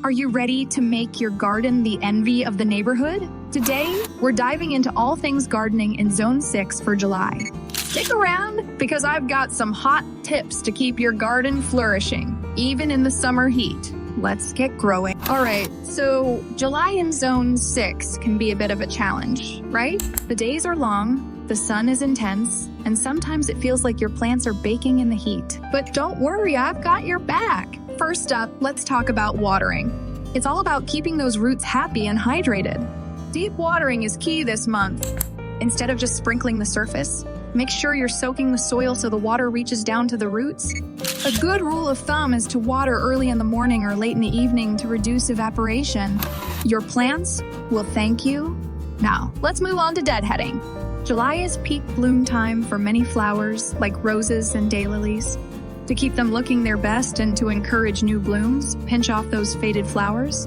Are you ready to make your garden the envy of the neighborhood? Today, we're diving into all things gardening in Zone 6 for July. Stick around because I've got some hot tips to keep your garden flourishing, even in the summer heat. Let's get growing. All right, so July in Zone 6 can be a bit of a challenge, right? The days are long, the sun is intense, and sometimes it feels like your plants are baking in the heat. But don't worry, I've got your back. First up, let's talk about watering. It's all about keeping those roots happy and hydrated. Deep watering is key this month. Instead of just sprinkling the surface, make sure you're soaking the soil so the water reaches down to the roots. A good rule of thumb is to water early in the morning or late in the evening to reduce evaporation. Your plants will thank you. Now, let's move on to deadheading. July is peak bloom time for many flowers like roses and daylilies. To keep them looking their best and to encourage new blooms, pinch off those faded flowers.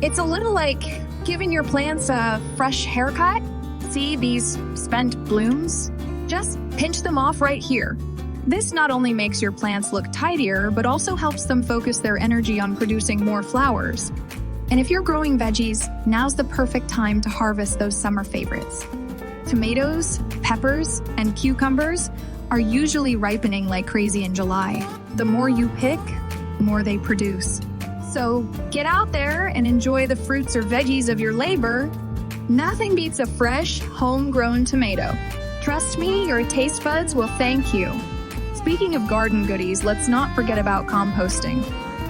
It's a little like giving your plants a fresh haircut. See these spent blooms? Just pinch them off right here. This not only makes your plants look tidier, but also helps them focus their energy on producing more flowers. And if you're growing veggies, now's the perfect time to harvest those summer favorites. Tomatoes, peppers, and cucumbers are usually ripening like crazy in July. The more you pick, the more they produce. So get out there and enjoy the fruits or veggies of your labor. Nothing beats a fresh, homegrown tomato. Trust me, your taste buds will thank you. Speaking of garden goodies, let's not forget about composting.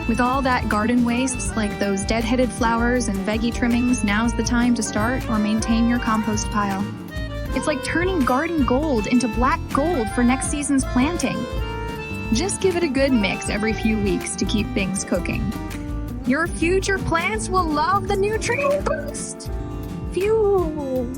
With all that garden wastes, like those deadheaded flowers and veggie trimmings, now's the time to start or maintain your compost pile. It's like turning garden gold into black gold for next season's planting. Just give it a good mix every few weeks to keep things cooking. Your future plants will love the nutrient boost. Phew!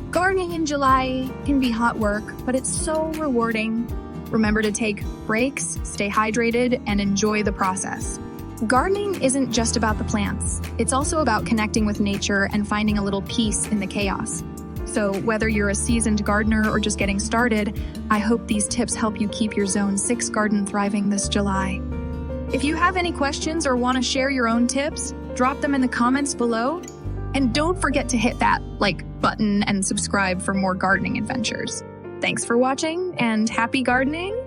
Gardening in July can be hot work, but it's so rewarding. Remember to take breaks, stay hydrated, and enjoy the process. Gardening isn't just about the plants. It's also about connecting with nature and finding a little peace in the chaos. So whether you're a seasoned gardener or just getting started, I hope these tips help you keep your Zone 6 garden thriving this July. If you have any questions or want to share your own tips, drop them in the comments below. And don't forget to hit that like button and subscribe for more gardening adventures. Thanks for watching and happy gardening!